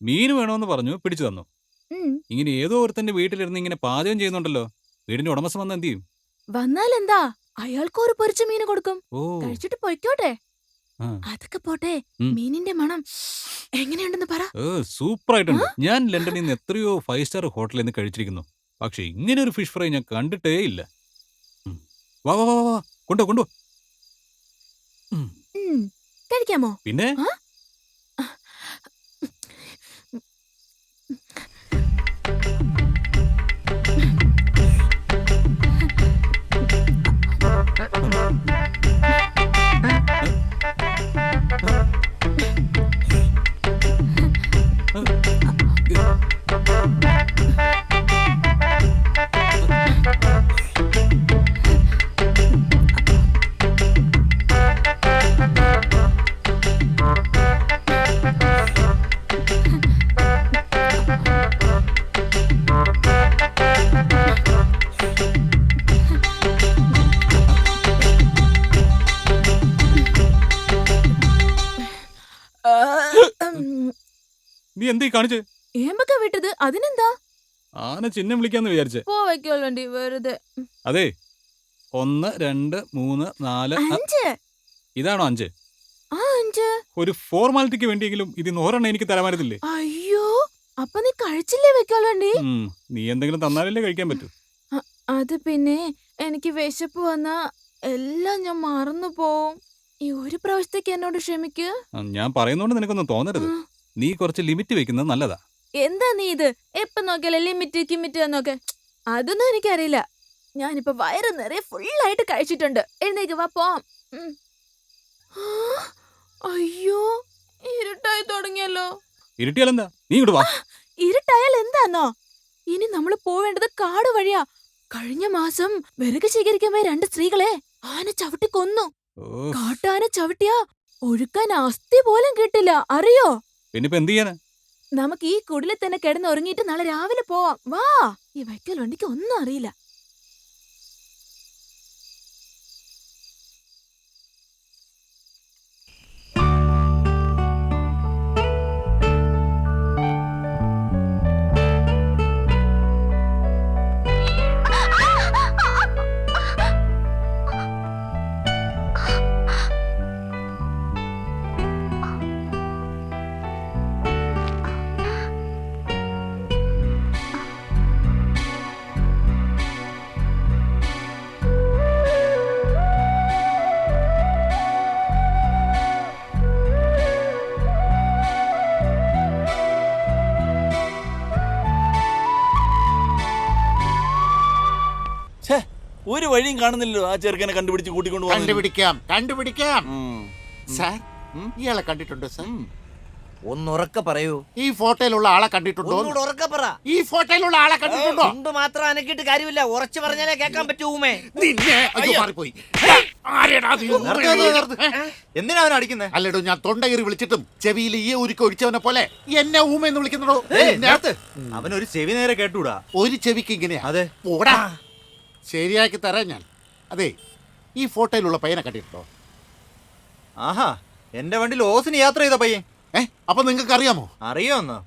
മീൻ വേണമെന്ന് പറഞ്ഞു പിടിച്ചു തന്നു. ഉം. ഇങ്ങനെ ഏതോ ഒരുത്തന്റെ വീട്ടിലിരുന്ന് ഇങ്ങനെ പാചകം ചെയ്യുന്നുണ്ടല്ലോ. വീടിന്റെ ഉടമസ്ഥൻ വന്ന് എന്ത് ചെയ്യും? വന്നാലെന്താ, അയാൾക്ക് ഒരു പൊരിച്ച മീന് കൊടുക്കും. ഓ. കഴിച്ചിട്ട് പൊയ്ക്കോട്ടെ. ആ. അതൊക്കെ പോട്ടെ, ഉം. മീനിന്റെ മണം എങ്ങനെയുണ്ടെന്ന് പറ. സൂപ്പർ ആയിട്ടുണ്ട്. ഞാൻ ലണ്ടനിൽ നിന്ന് എത്രയോ 5 സ്റ്റാർ ഹോട്ടലിൽ നിന്ന് കഴിച്ചിരിക്കുന്നു. പക്ഷെ ഇങ്ങനെ ഒരു ഫിഷ് ഫ്രൈ ഞാൻ കണ്ടിട്ടേ ഇല്ല. ഉം. വാ വാ വാ വാ വാ. കൊണ്ടോ കൊണ്ടോ. ഉം. കഴിക്കാമോ? പിന്നെ ആ? നീ എന്തീ കാണിച്ചേ? ഏമ്പൊക്കെ വിട്ടത് അതിനെന്താ? ആന ചിഹ്നം വിളിക്കാന്ന് വിചാരിച്ചേ. പോ വയ്ക്കോളണ്ടി വെറുതെ. അതെ 1 2 3 4 5. ഇതാണോ 5? ആ 5. ഒരു ഫോർമാലിറ്റിക്ക് വേണ്ടിയെങ്കിലും ഇതിന്ന് ഒരെണ്ണം എനിക്ക് തരാമായിരുന്നില്ലേ? അയ്യോ, അപ്പൊ നീ കഴിച്ചില്ലേ വെക്കോളണ്ടി? നീ എന്തെങ്കിലും തന്നാലല്ലേ കഴിക്കാൻ പറ്റൂ. അത് പിന്നെ എനിക്ക് വിശപ്പ് വന്നാ എല്ലാം ഞാൻ മറന്നു പോവും. ഈ ഒരു പ്രാവശ്യത്തേക്ക് എന്നോട് ക്ഷമിക്ക്. ഞാൻ പറയുന്നോണ്ട് നിനക്കൊന്നും തോന്നരുത്. നീ കുറച്ച് ലിമിറ്റ് വെക്കുന്നത് നല്ലതാ. എന്താ നീ ഇത് എപ്പ നോക്കിയാലേ ലിമിറ്റ് കിമിറ്റ് എന്നൊക്കെ? അതൊന്നും എനിക്കറിയില്ല. ഞാനിപ്പോ വയറ് നിറയെ ഫുള്ളായിട്ട് കഴിച്ചിട്ടുണ്ട്. എഴുന്നേക്ക് വാ പോവാം. അയ്യോ, ഇരുട്ടായി തുടങ്ങിയല്ലോ. ഇരുട്ടിയാലെന്താ? നീ ഇങ്ങോട്ട് വാ. ഇരുട്ടായാൽ എന്താന്നോ? ഇനി നമ്മൾ പോവേണ്ടത് കാട് വഴിയാ. കഴിഞ്ഞ മാസം വിറക് ശേഖരിക്കാൻ പോയ 2 സ്ത്രീകളെ ആന ചവിട്ടി കൊന്നു. കാട്ടാന ചവിട്ടിയാ ഒഴുക്കാൻ അസ്ഥി പോലും കിട്ടില്ല, അറിയോ? പിന്നിപ്പോ എന്ത് ചെയ്യാനാ? നമുക്ക് ഈ കുടിലിൽ തന്നെ കിടന്ന് ഉറങ്ങിയിട്ട് നാളെ രാവിലെ പോവാം. വാ. ഈ വൈക്കൽ വണ്ടിക്ക് ഒന്നും അറിയില്ല. ഒരു വഴിയും കാണുന്നില്ലല്ലോ ആ ചെറുക്കനെ കണ്ടുപിടിച്ച് കൂട്ടിക്കൊണ്ട് കണ്ടുപിടിക്കാം. സാർ, ഇയാളെ കണ്ടിട്ടുണ്ടോ സാർ? ഒന്നുറക്കെ പറയൂ. ഈ ഫോട്ടോയിലുള്ള ആളെ കണ്ടിട്ടുണ്ടോ? ഉറക്കെ പറ. ഈ ഫോട്ടോയിലുള്ള ആളെ കണ്ടിട്ടുണ്ടോ? മുണ്ട് മാത്രം അനക്കിട്ട് കാര്യമില്ല, ഉറച്ചു പറഞ്ഞാലേ കേൾക്കാൻ പറ്റൂമേ. മാറിപ്പോയി. എന്തിനാ അവൻ അടിക്കുന്നേ? അല്ലടോ, ഞാൻ തൊണ്ടകീറി വിളിച്ചിട്ടും ചെവിയിൽ ഈ ഉരുക്ക് ഒഴിച്ചവനെ പോലെ എന്നെ ഊമെന്ന് വിളിക്കുന്നതോ? അവനൊരു ചെവി നേരെ കേട്ടൂടാ. ഒരു ചെവിക്ക് ഇങ്ങനെയാ? അതെ. ഓടാ, ശരിയാക്കി തരാം ഞാൻ. അതെ, ഈ ഫോട്ടോയിലുള്ള പയ്യനെ കണ്ടിട്ടുണ്ടോ? ആഹാ, എന്റെ വണ്ടിയിൽ ഓസിന് യാത്ര ചെയ്ത പയ്യൻ. അപ്പൊ നിങ്ങൾക്ക് അറിയാമോ? അറിയാമെന്നോ?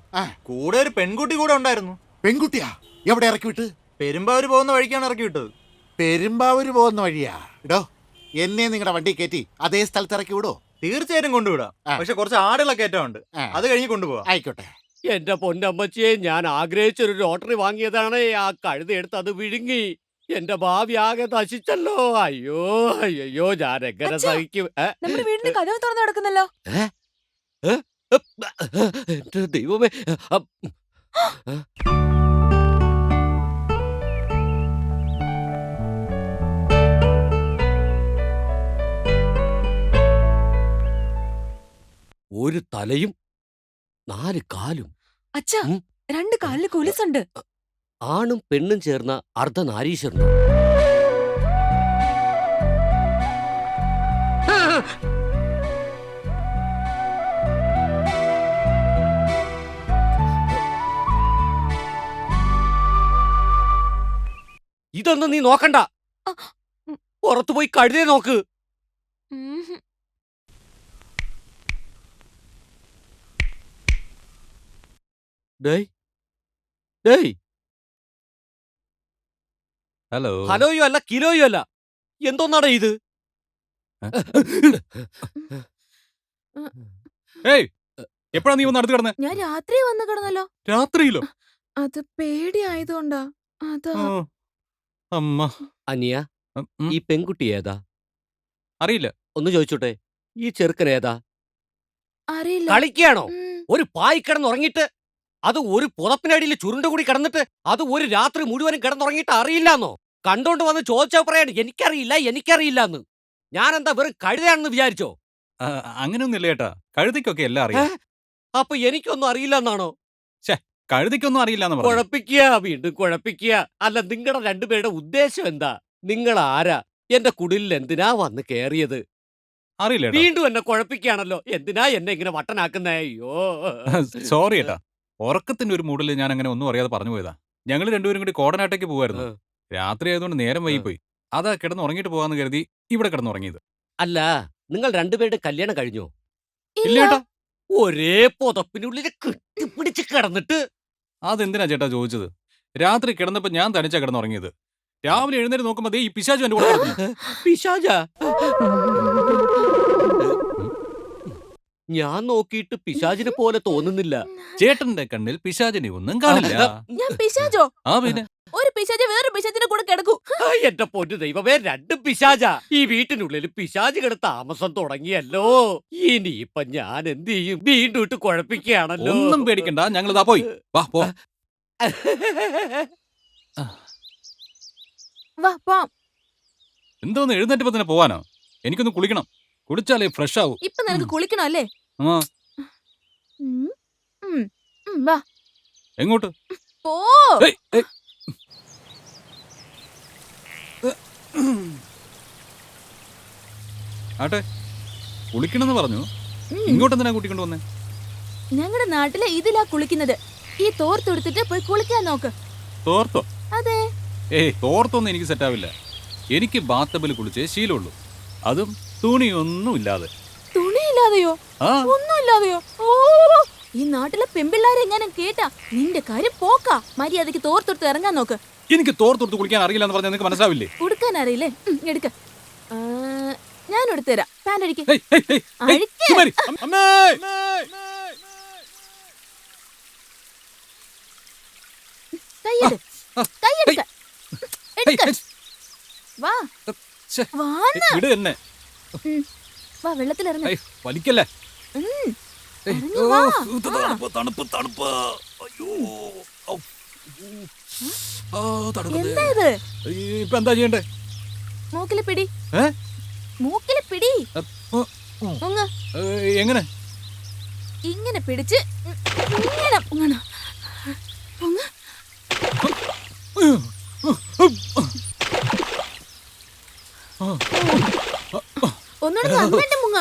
കൂടെ ഒരു പെൺകുട്ടി കൂടെ ഉണ്ടായിരുന്നു. പെൺകുട്ടിയാ? എവിടെ ഇറക്കി വിട്ട്? പെരുമ്പാവൂര് പോകുന്ന വഴിക്കാണ് ഇറക്കി വിട്ടത്. പെരുമ്പാവൂര് പോകുന്ന വഴിയാ? ഇടോ, എന്നെ നിങ്ങളുടെ വണ്ടി കയറ്റി അതേ സ്ഥലത്ത് ഇറക്കി വിടോ? തീർച്ചയായിട്ടും കൊണ്ടുവിടാം. പക്ഷെ കുറച്ച് ആടുകളൊക്കെ ഏറ്റവുണ്ട്, അത് കഴിഞ്ഞ് കൊണ്ടുപോവാം. ആയിക്കോട്ടെ. എന്റെ പൊന്നമ്മച്ചിയെ, ഞാൻ ആഗ്രഹിച്ചൊരു ലോട്ടറി വാങ്ങിയതാണ്. ആ കഴുതെടുത്ത് അത് വിഴുങ്ങി. എന്റെ ഭാവി ആകെ നശിച്ചല്ലോ. അയ്യോ അയ്യോ, ഞാൻ എങ്ങനെ സഹിക്കും? നമ്മുടെ വീടിന്റെ കഥവ് തുറന്നു കിടക്കുന്നല്ലോ. എന്റെ ദൈവമേ. ഒരു തലയും 4 കാലും. അച്ഛാ, 2 കാലില് കുലിസുണ്ട്. ആണും പെണ്ണും ചേർന്ന അർദ്ധനാരീശ്വരനും. ഇതൊന്നും നീ നോക്കണ്ട. പുറത്തുപോയി കഴുതേ നോക്ക്. ഡേയ് ഡേയ് ഹലോ ഹലോയോ അല്ല കിലോയോ അല്ല, എന്തോന്നാടാ ഇത്? ഏയ് എപ്പോഴാ നീ ഒന്ന് അടുത്ത് കിടന്നേ? ഞാൻ രാത്രി വന്ന് കിടന്നല്ലോ. രാത്രിയിലോ? അത് പേടിയായതുകൊണ്ടാ. അതാ. ഓ, അമ്മ. അനിയ, ഉം, ഈ പെൺകുട്ടി ഏതാ? അറിയില്ല. ഒന്ന് ചോദിച്ചോട്ടെ, ഈ ചെറുക്കൻ ഏതാ? അറിയില്ല. കളിക്കുകയാണോ? ഉം. ഒരു പായി കിടന്നുറങ്ങിയിട്ട്, അത് ഒരു പുതപ്പിനടിയിൽ ചുരുണ്ടുകൂടി കിടന്നിട്ട്, അത് ഒരു രാത്രി മുഴുവനും കിടന്നുറങ്ങിയിട്ട് അറിയില്ലാന്നോ? കണ്ടോണ്ട് വന്ന് ചോദിച്ചാ പറയാണ് എനിക്കറിയില്ല എനിക്കറിയില്ലാന്ന്. ഞാനെന്താ വെറും കഴുതയാണെന്ന് വിചാരിച്ചോ? ആ, അങ്ങനെയൊന്നുമില്ല ചേട്ടാ. കഴുതിക്കൊക്കെ എല്ലാം അറിയാം. അപ്പൊ എനിക്കൊന്നും അറിയില്ലെന്നാണോ? കഴുതിക്കൊന്നും അറിയില്ലാന്ന് പറഞ്ഞു. കുഴപ്പിക്കുക, വീണ്ടും കുഴപ്പിക്കുക. അല്ല, നിങ്ങളുടെ രണ്ടുപേരുടെ ഉദ്ദേശം എന്താ? നിങ്ങൾ ആരാ? എന്റെ കുടിലിൽ എന്തിനാ വന്ന് കേറിയത്? അറിയില്ല ചേട്ടാ. വീണ്ടും എന്നെ കുഴപ്പിക്കുകയാണല്ലോ. എന്തിനാ എന്നെ ഇങ്ങനെ വട്ടനാക്കുന്നേ? അയ്യോ, സോറി ചേട്ടാ. ഉറക്കത്തിന്റെ ഒരു മൂഡിൽ ഞാൻ അങ്ങനെ ഒന്നും അറിയാതെ പറഞ്ഞു പോയതാ. ഞങ്ങൾ രണ്ടുപേരും കൂടി കോടനാട്ടേക്ക് പോവായിരുന്നു. രാത്രി ആയതുകൊണ്ട് നേരം വൈകിപ്പോയി. അതാ കിടന്ന് ഉറങ്ങിയിട്ട് പോവാന്ന് കരുതി ഇവിടെ കിടന്നുറങ്ങിയത്. അല്ല, നിങ്ങൾ രണ്ടുപേരുടെ കല്യാണം കഴിഞ്ഞോ? ഇല്ല ഇല്ല. ചേട്ടാ. ഒരേ പുതപ്പിനുള്ളിൽ കെട്ടിപ്പിടിച്ച് കിടന്നിട്ട് അതെന്തിനാ ചേട്ടാ ചോദിച്ചത്? രാത്രി കിടന്നപ്പോ ഞാൻ തനിച്ചാ കിടന്നുറങ്ങിയത്. രാവിലെ എഴുന്നേറ്റ് നോക്കുമ്പോ ദേ ഈ പിശാചു എന്റെ കൂടെ കിടക്കുന്നു. പിശാച. ഞാൻ നോക്കിയിട്ട് പിശാചിനെ പോലെ തോന്നുന്നില്ല. ചേട്ടന്റെ കണ്ണിൽ പിശാചിനെ ഒന്നും കാണില്ല. ഞാൻ പിശാചോ? ആ പിന്നെ ഒരു പിശാച് വേറൊരു പിശാചിന്റെ കൂടെ കിടക്കൂ. എന്റെ പൊന്നു ദൈവമേ, രണ്ടും പിശാച. ഈ വീട്ടിനുള്ളിൽ പിശാചുകൾ താമസം തുടങ്ങിയല്ലോ. ഇനിയിപ്പൊ ഞാൻ എന്ത് ചെയ്യും? വീണ്ടും ഇട്ട് കുഴപ്പിക്കുകയാണല്ലോ. ഒന്നും പേടിക്കണ്ട, ഞങ്ങൾ ഇതാ പോയി. വാ പോ. വാ പോം. എന്തോന്ന് എഴുന്നേറ്റപ്പോ തന്നെ പോവാനോ? എനിക്കൊന്ന് കുളിക്കണം. കുളിച്ചാലേ ഫ്രഷ് ആവൂ. ഇപ്പൊ നിനക്ക് കുളിക്കണോ അല്ലേ? ആ, ഉം. ഉം. വാ എങ്ങോട്ട്? പോ. ഏയ്, ഏയ്. ആട്ടെ, കുളിക്കണമെന്ന് പറഞ്ഞു. ഉം. ഇങ്ങോട്ടെന്തിനാ കൂട്ടിക്കൊണ്ട് വന്നേ? ഞങ്ങളുടെ നാട്ടിലെ ഇതിലാ കുളിക്കുന്നത്. ഈ തോർത്തെടുത്തിട്ട് പോയി കുളിക്കാൻ നോക്ക്. തോർത്തോ? അതെ. ഏയ്, തോർത്തൊന്നും എനിക്ക് സെറ്റാവില്ല. എനിക്ക് ബാത്തബിൽ കുളിച്ചേ ശീലമുള്ളൂ. അതും തുണിയൊന്നും ഇല്ലാതെ. തുണിയില്ലാതെയോ? ആ, ഒന്നുമില്ലാതെയോ? ഓ, ഈ നാട്ടിലെ പെമ്പിള്ളാരെ എങ്ങനെ കേട്ടാ നിന്റെ കാര്യം പോക്കാ. മര്യാദക്ക് തോർത്തെടുത്ത് ഇറങ്ങാൻ നോക്ക്. എനിക്ക് തോർത്തെടുത്ത് കുളിക്കാൻ അറിയില്ല എന്ന് പറഞ്ഞാൽ നിനക്ക് മനസ്സിലാവില്ലേ? ഉടുക്കാൻ അറിയില്ലേ? എടുക്ക. ഞാൻ എടുത്തുതരാം. പാന്റ് അടിക്ക്. ഹേയ്, ഹേയ്, ഹേയ്, ഹേയ്, അഴിക്ക്. സുമാരി, അമ്മേ! കൈയ്യെടു. കൈയ്യെടുക്ക. ഹേയ്, എടുക്ക. ഹേയ്, വാ. ശ്ശെ, വാന്ന്. വിട് എന്നെ. വാ, വെള്ളത്തിലിറങ്ങ. ഹേയ്, വലിക്കല്ലേ. ഹേയ്, ഇറങ്ങി ഓ, വാ. തണുപ്പ്, തണുപ്പ്, തണുപ്പ്. അയ്യോ, ഔ. ആ, തണുപ്പ്. എന്താ ഇത്? ഇപ്പൊ എന്താ ചെയ്യണ്ടേ? മൂക്കില് പിടി. ഏ? മൂക്കില് പിടി. ഓ, മുങ്ങ്. എങ്ങനെ? ഇങ്ങനെ പിടിച്ച് ഇങ്ങനെ മുങ്ങണം. മുങ്ങ്. ഒന്നുകൂടെ നന്നായിട്ട് മുങ്ങ.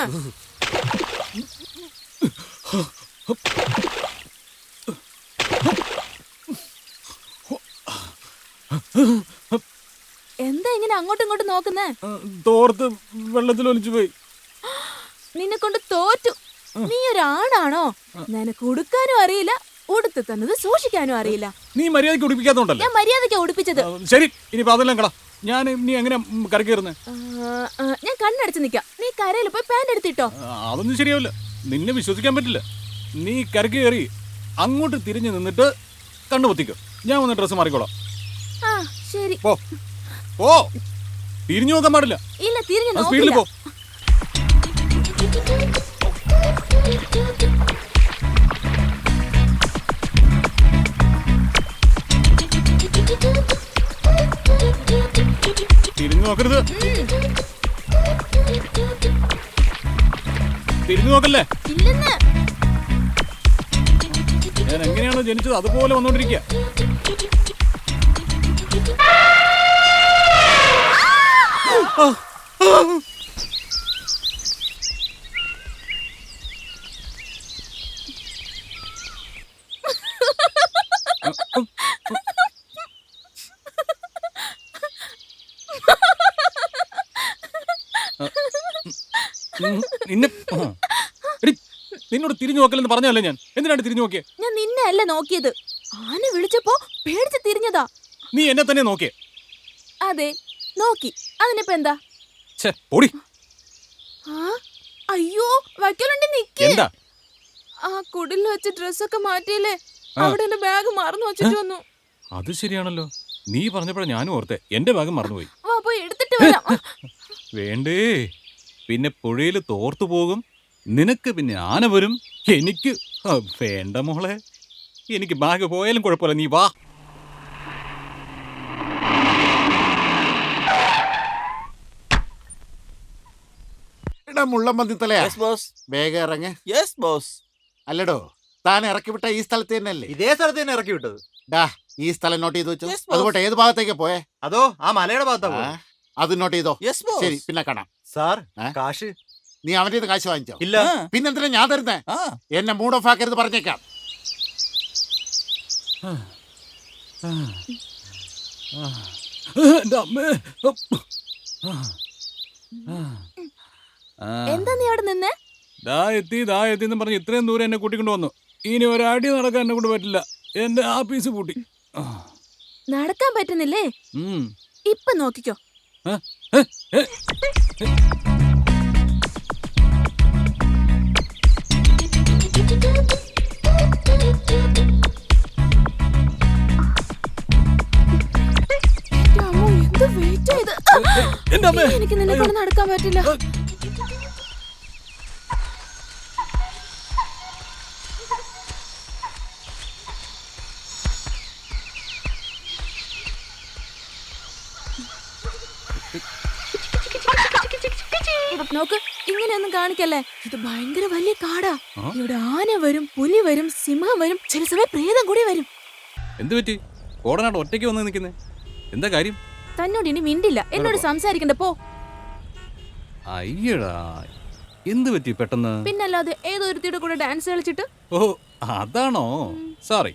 എന്താ ഇങ്ങനെ അങ്ങോട്ടും ഇങ്ങോട്ടും നോക്കുന്നേ? തോർത്ത് വെള്ളത്തിൽ ഒലിച്ചു പോയി. നിന്നെ കൊണ്ട് തോറ്റു. നീ ഒരാണാണോ? നിനക്ക് ഉടുക്കാനും അറിയില്ല, ഉടുത്ത് തന്നത് സൂക്ഷിക്കാനും അറിയില്ല. നീ മര്യാദയ്ക്ക് ഉടുപ്പിക്കാത്തോണ്ടല്ലേ? ഞാൻ മര്യാദയ്ക്കാ ഉടുപ്പിച്ചത്. ശരി, ഇനിയിപ്പോ അതെല്ലാം കള. ഞാൻ നീ എങ്ങനെ കരക്കേറുന്നേ? ഞാൻ കണ്ണടച്ച് നിക്കാം. നീ കരയിൽ പോയി പാന്റ് എടുത്തിട്ടോ. അതൊന്നും ശരിയാവില്ല. നിന്നെ വിശ്വസിക്കാൻ പറ്റില്ല. നീ കരക്ക് കയറി അങ്ങോട്ട് തിരിഞ്ഞു നിന്നിട്ട് കണ്ണു പൊത്തിക്കോ. ഞാൻ വന്ന് ഡ്രസ്സ് മാറിക്കോളാം. ആ ശരി. പോ പോ. തിരിഞ്ഞു നോക്കാൻ പാടില്ല. ഇല്ല, തിരിഞ്ഞു സ്പീഡിൽ നോക്കില്ല. പോ. തിരിഞ്ഞു നോക്കരുത്. തിരിഞ്ഞു നോക്കല്ലേ. ഇല്ലെന്ന്. ഞാൻ എങ്ങനെയാണോ ജനിച്ചത് അതുപോലെ വന്നോണ്ടിരിക്കുക. നിന്നെ എടി, നിന്നോട് തിരിഞ്ഞു നോക്കലെന്ന് പറഞ്ഞല്ലേ ഞാൻ. എന്തിനാണ് തിരിഞ്ഞു നോക്കിയേ? ഞാൻ നിന്നെ നിന്നെ അല്ല നോക്കിയത്. ആന വിളിച്ചപ്പോ പേടിച്ച് തിരിഞ്ഞതാ. നീ എന്നെ തന്നെ നോക്കിയേ. അതെ നോക്കി. അതിനിപ്പോ എന്താ? ഛെ, ഓടി. ആ അയ്യോ വക്കലുണ്ടി നിക്ക്. എന്താ? ആ കുടിൽ വെച്ച് ഡ്രസ്സൊക്കെ മാറ്റിയില്ലേ, ആ. അവിടെ എന്റെ ബാഗ് മറന്നു വെച്ചിട്ട് വന്നു. അത് ശരിയാണല്ലോ. നീ പറഞ്ഞപ്പോഴാ ഞാനും ഓർത്തെ. എന്റെ ഭാഗം മറന്നുപോയി. വാ പോയി എടുത്തിട്ട് വരാം. വേണ്ടേ, പിന്നെ പുഴയിൽ തോർത്തു പോകും. നിനക്ക് പിന്നെ ആന വരും. എനിക്ക് വേണ്ട മോളെ. എനിക്ക് ബാഗ് പോയാലും കുഴപ്പമില്ല, നീ വാ. എടാ മുള്ളമ്പന്തി തലയാ, ബോസ്. വേഗം ഇറങ്ങ്. Yes boss. അല്ലടോ, താൻ ഇറക്കി വിട്ട ഈ സ്ഥലത്ത് തന്നെയല്ലേ? ഇതേ സ്ഥലത്ത് തന്നെ ഇറക്കി വിട്ടത്. ഡാ, ഈ സ്ഥലം നോട്ട് ചെയ്ത് വെച്ചോ. Yes, boss. അതുകൊണ്ട് ഏത് ഭാഗത്തേക്ക് പോയേ? അതോ ആ മലയുടെ ഭാഗത്താ ആ, പോയത്. അത് നോട്ട് ചെയ്തോ. Yes boss. ശരി, പിന്നെ കാണാം. സാർ ആ? കാശ് നീ അവന്റെ കയ്യിന്ന് കാശ് വാങ്ങിച്ചോ? ഇല്ല. പിന്നെന്തിനാ ഞാൻ തരുന്നേ? എന്നെ മൂഡ് ഓഫ് ആക്കരുത് പറഞ്ഞേക്കാം. എൻ്റെ അമ്മേ. എന്താ നീ അവിടെ നിന്നേ? ദാ എത്തി എന്ന് പറഞ്ഞ് ഇത്രയും ദൂരം എന്നെ കൂട്ടിക്കൊണ്ട് വന്നു. ഇനി ഒരടി നടക്കാൻ എന്നെ കൊണ്ട് പറ്റില്ല. എന്റെ ആപ്പീസ് പൂട്ടി. നടക്കാൻ പറ്റുന്നില്ലേ? ഉം. ഇപ്പൊ നോക്കിക്കോ. ഏ, ഏ, ഏ. എന്റെ അമ്മോ, എന്ത് weight ആ ഇത്. എൻ്റെ അമ്മേ. ഇനി എനിക്ക് നിന്നെ കൊണ്ട് നടക്കാൻ പറ്റില്ല. നോക്ക്, ഇങ്ങനെയൊന്നും കാണിക്കല്ലേ. ഇത് ഭയങ്കര വലിയ കാടാ. ആ? ഇവിടെ ആന വരും, പുലി വരും, സിംഹം വരും, ചില സമയം പ്രേതം കൂടി വരും. എന്ത് പറ്റി? കോടനാട് ഒറ്റയ്ക്ക് വന്ന് നിൽക്കുന്നേ? എന്താ കാര്യം? തന്നോട് ഇനി മിണ്ടില്ല, എന്നോട് സംസാരിക്കണ്ട പോ. അയ്യടാ, എന്ത് പറ്റി പെട്ടെന്ന്? പിന്നല്ലാതെ ഏതൊരുത്തിയുടെ കൂടെ ഡാൻസ് കളിച്ചിട്ട്. ഓ, അതാണോ? Sorry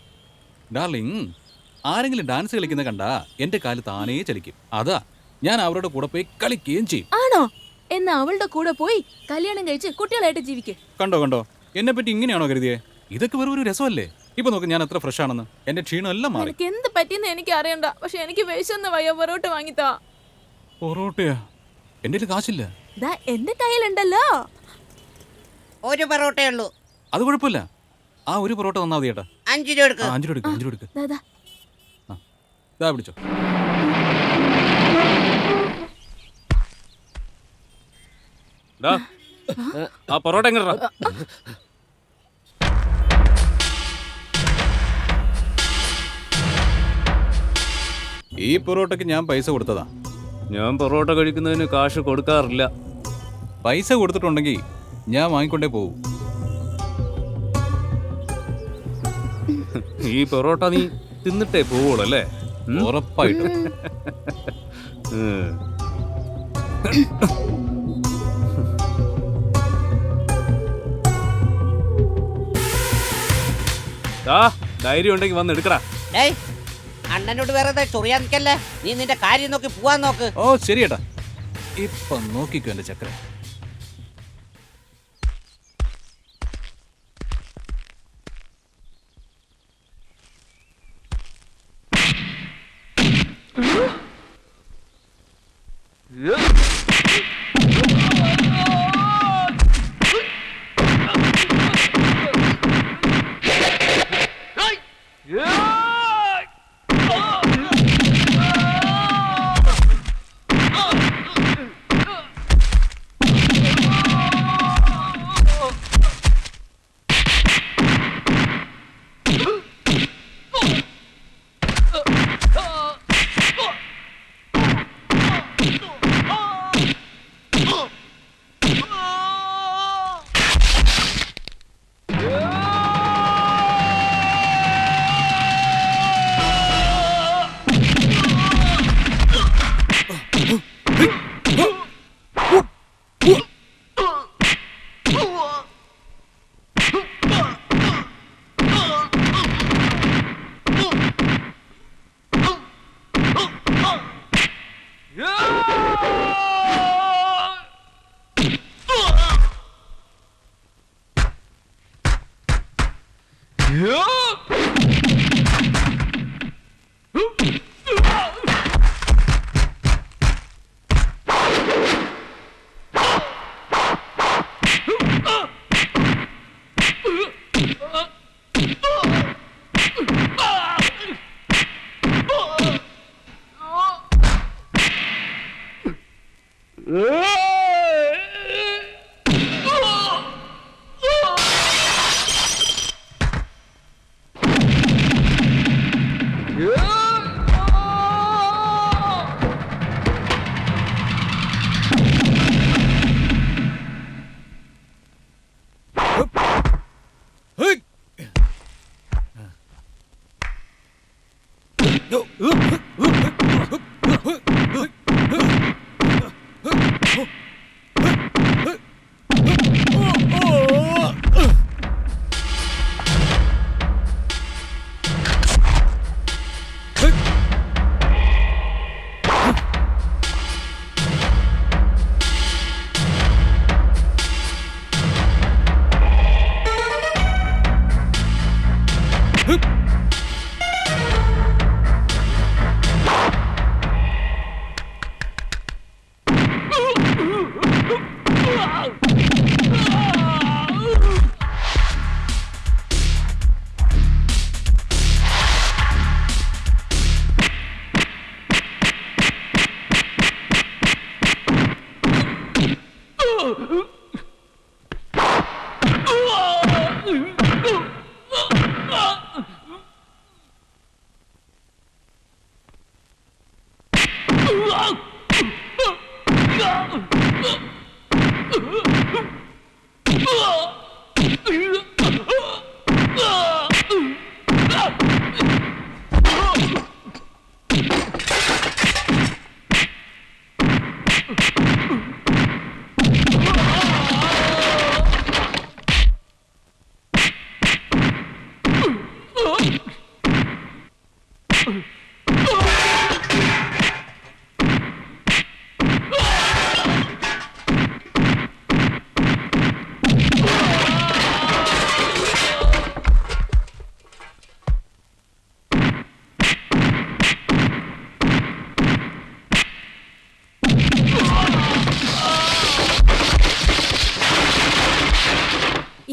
darling. ആരെങ്കിലും ഡാൻസ് കളിക്കുന്ന കണ്ടാ എന്റെ കാല് താനേ ചലിക്കും. അതാ ഞാൻ അവരുടെ കൂടെ പോയി കളിക്കുകയും ചെയ്യും. ആണോ? എന്നാ അവളുടെ കൂടെ പോയി കല്യാണം കഴിച്ച് കുട്ടികളായിട്ട് ജീവിക്ക്. കണ്ടോ കണ്ടോ, എന്നെ പറ്റി ഇങ്ങനെയാണോ കരുതിയേ? ഇതൊക്കെ വെറും ഒരു രസമല്ലേ. ഇപ്പൊ നോക്ക്, ഞാൻ എത്ര ഫ്രഷ് ആണെന്ന്. എന്റെ ക്ഷീണം എല്ലാം മാറി. എനിക്ക് എന്ത് പറ്റിയെന്ന് എനിക്ക് അറിയണ്ട, പക്ഷെ എനിക്ക് വിശന്ന് വയ്യ. പൊറോട്ട വാങ്ങിത്താ. പൊറോട്ടയാ? എന്റെ കയ്യിൽ കാശില്ല. ദാ എന്റെ കയ്യിലുണ്ടല്ലോ. ഒരു പൊറോട്ടയേ ഉള്ളൂ. അത് കുഴപ്പമില്ല. ആ ഒരു പൊറോട്ട തന്നാ മതി ചേട്ടാ. 5 രൂപ എടുക്ക്. 5 രൂപ എടുക്ക്, 5 രൂപ എടുക്ക്. ദാ, ദാ. ഇതാ പിടിച്ചോ. ആ പൊറോട്ട എങ്ങനെടാ? ഈ പൊറോട്ടയ്ക്ക് ഞാൻ പൈസ കൊടുത്തതാ. ഞാൻ പൊറോട്ട കഴിക്കുന്നതിന് കാശ് കൊടുക്കാറില്ല. പൈസ കൊടുത്തിട്ടുണ്ടെങ്കിൽ ഞാൻ വാങ്ങിക്കൊണ്ടേ പോകും. ഈ പൊറോട്ട നീ തിന്നിട്ടേ പോവുള്ളൂ അല്ലേ? ഉറപ്പായിട്ടും. ഉം. ആ ധൈര്യം ഉണ്ടെങ്കിൽ വന്ന് എടുക്കടാ. ഡേയ്, അണ്ണനോട് വേറെ ചൊറിയാൻ നിൽക്കല്ലേ. നീ നിന്റെ കാര്യം നോക്കി പോവാൻ നോക്ക്. ഓ ശരി ഏട്ടാ. ഇപ്പൊ നോക്കിക്കോ എന്റെ ചക്കര.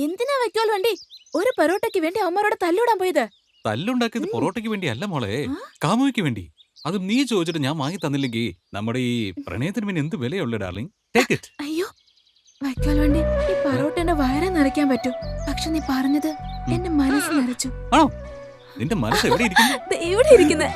എന്തിനാ വയ്ക്കോൽ വണ്ടി ഒരു പൊറോട്ടയ്ക്ക് വേണ്ടി അമ്മമാരോട് തല്ലൂടാൻ പോയത്? തല്ലുണ്ടാക്കിയത് പൊറോട്ടയ്ക്ക് വേണ്ടിയല്ല മോളെ, കാമുവിക്ക് വേണ്ടി. അതും നീ ചോദിച്ചിട്ട് ഞാൻ വാങ്ങി തന്നില്ലെങ്കിൽ നമ്മുടെ ഈ പ്രണയത്തിന് പിന്നെ എന്ത് വിലയുള്ള ഡാർലിംഗ്. Take it. അയ്യോ വയ്ക്കോൽ വണ്ടി, ഈ പൊറോട്ടന്റെ വയറെ നിറയ്ക്കാൻ പറ്റും, പക്ഷെ നീ പറഞ്ഞത് എന്റെ മനസ്സ് നിറച്ചു. ആണോ? നിന്റെ മനസ്സ് എവിടെ ഇരിക്കുന്നു? ദേ ഇവിടെ ഇരിക്കുന്നെ.